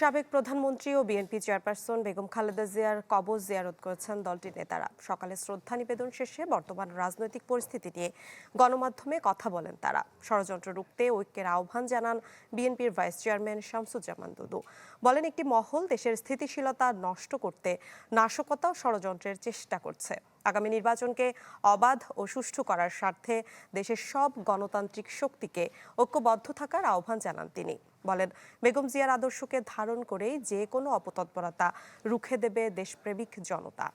সাবেক প্রধানমন্ত্রী ও BNP chairperson Begum Khaleda জিয়ার কবর জিয়ারত করেছেন দলটির নেতারা। সকালে শ্রদ্ধা নিবেদন শেষে বর্তমান রাজনৈতিক পরিস্থিতি নিয়ে গণমাধ্যমে কথা বলেন তারা। ষড়যন্ত্র রুখতে ঐক্যের আহ্বান জানান বিএনপির ভাইস চেয়ারম্যান শামসুজ্জামান দুদু। বলেন, একটি মহল দেশের স্থিতিশীলতা নষ্ট করতে নাশকতা ও ষড়যন্ত্রের চেষ্টা করছে। আগামী নির্বাচনকে অবাধ ও সুষ্ঠু করার স্বার্থে দেশের সব গণতান্ত্রিক শক্তিকে ঐক্যবদ্ধ থাকার আহ্বান জানান তিনি। বলেন, বেগম জিয়ার আদর্শকে ধারণ করেই যে কোনো অপতৎপরতা রুখে দেবে দেশপ্রেমিক জনতা।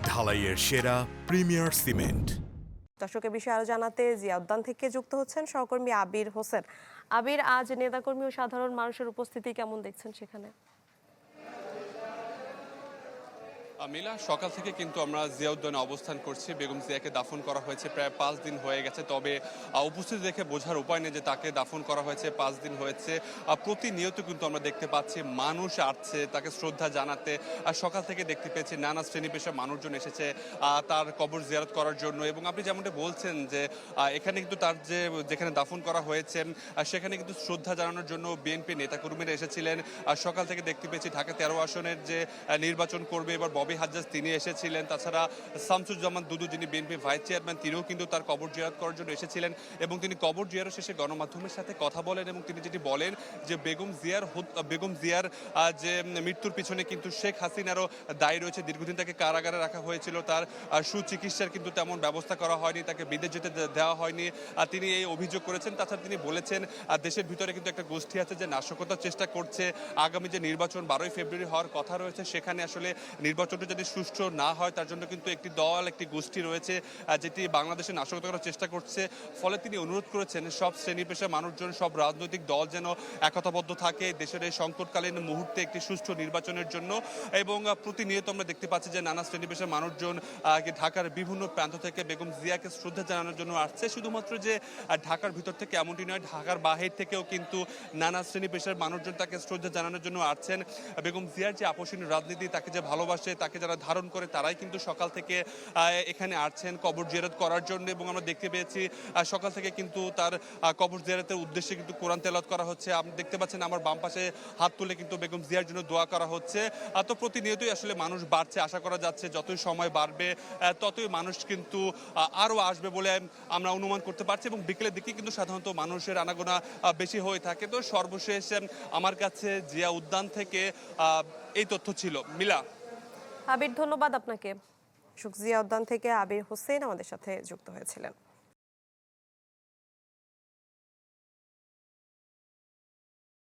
ঢালাইয়ের সেরা প্রিমিয়ার সিমেন্ট। দর্শকের বিষয়ে আরো জানাতে জিয়া উদ্যান থেকে যুক্ত হচ্ছেন সহকর্মী আবির হোসেন। আবির, আজ নেতাকর্মী ও সাধারণ মানুষের উপস্থিতি কেমন দেখছেন সেখানে? মিলা, সকাল থেকে কিন্তু আমরা জিয়া উদ্যানে অবস্থান করছি। বেগম জিয়াকে দাফন করা হয়েছে প্রায় 5 দিন হয়ে গেছে, তবে উপস্থিতি দেখে বোঝার উপায় নেই যে তাকে দাফন করা হয়েছে 5 দিন হয়েছে। প্রতিনিয়ত কিন্তু আমরা দেখতে পাচ্ছি মানুষ আসছে তাকে শ্রদ্ধা জানাতে। আর সকাল থেকে দেখতে পেয়েছি নানা শ্রেণী পেশার মানুষজন এসেছে তার কবর জিয়ারত করার জন্য। এবং আপনি যেমনটা বলছেন যে এখানে কিন্তু তার যেখানে দাফন করা হয়েছে সেখানে কিন্তু শ্রদ্ধা জানানোর জন্য বিএনপি নেতাকর্মীরা এসেছিলেন। আর সকাল থেকে দেখতে পেয়েছি ঢাকা 13 আসনের যে নির্বাচন করবে এবার ববি হাজ্জাজ তিনি এসেছিলেন। তাছাড়া শামসুজ্জামান দুদু, যিনি বিএনপি ভাইস চেয়ারম্যান, তিনিও কিন্তু তার কবর জিয়ারত করার জন্য এসেছিলেন। এবং তিনি কবর জিয়ারত শেষে গণমাধ্যমের সাথে কথা বলেন এবং তিনি যেটি বলেন যে বেগম জিয়ার যে মৃত্যুর পিছনে কিন্তু শেখ হাসিনারও দায়ী রয়েছে। দীর্ঘদিন তাকে কারাগারে রাখা হয়েছিল, তার সুচিকিৎসার কিন্তু তেমন ব্যবস্থা করা হয়নি, তাকে বিদেশ যেতে দেওয়া হয়নি, তিনি এই অভিযোগ করেছেন। তাছাড়া তিনি বলেছেন দেশের ভিতরে কিন্তু একটা গোষ্ঠী আছে যে নাশকতার চেষ্টা করছে। আগামী যে নির্বাচন 12ই ফেব্রুয়ারি হওয়ার কথা রয়েছে, সেখানে আসলে নির্বাচনটা যদি সুষ্ঠু না হয় তার জন্য কিন্তু একটি দল, একটি গোষ্ঠী রয়েছে যেটি বাংলাদেশে নাশকতা করার চেষ্টা করছে। ফলে তিনি অনুরোধ করেছেন সব শ্রেণী পেশার মানুষজন, সব রাজনৈতিক দল যেন একতাবদ্ধ থাকে দেশের এই সংকটকালীন মুহূর্তে একটি সুষ্ঠু নির্বাচনের জন্য। এবং প্রতিনিয়ত আমরা দেখতে পাচ্ছি যে নানা শ্রেণী পেশার মানুষজন ঢাকার বিভিন্ন প্রান্ত থেকে বেগম জিয়াকে শ্রদ্ধা জানানোর জন্য আসছে। শুধুমাত্র যে ঢাকার ভিতর থেকে এমনটি নয়, ঢাকার বাহির থেকেও কিন্তু নানা শ্রেণী পেশার মানুষজন তাকে শ্রদ্ধা জানানোর জন্য আসছেন। বেগম জিয়ার যে আপসীন রাজনীতি, তাকে যে ভালোবাসে, তাকে যারা ধারণ করে, তারাই কিন্তু সকাল থেকে এখানে আসছেন কবর জিয়ারত করার জন্য। এবং আমরা দেখতে পেয়েছি সকাল থেকে কিন্তু তার কবর জিয়ারতের উদ্দেশ্যে কিন্তু কোরআন তেলাওয়াত করা হচ্ছে। আপনি দেখতে পাচ্ছেন আমার বাম পাশে হাত তুলে কিন্তু বেগম জিয়ার জন্য দোয়া করা হচ্ছে। তো প্রতিনিয়তই আসলে মানুষ বাড়ছে, আশা করা যাচ্ছে যতই সময় বাড়বে ততই মানুষ কিন্তু আরও আসবে বলে আমরা অনুমান করতে পারছি। এবং বিকেলের দিকে কিন্তু সাধারণত মানুষের আনাগোনা বেশি হয়ে থাকে। তো সর্বশেষ আমার কাছে জিয়া উদ্যান থেকে এই তথ্য ছিল। মিলা। আবির, ধন্যবাদ আপনাকে। জিয়া উদ্যান থেকে আবির হোসেন আমাদের সাথে যুক্ত হয়েছিলেন।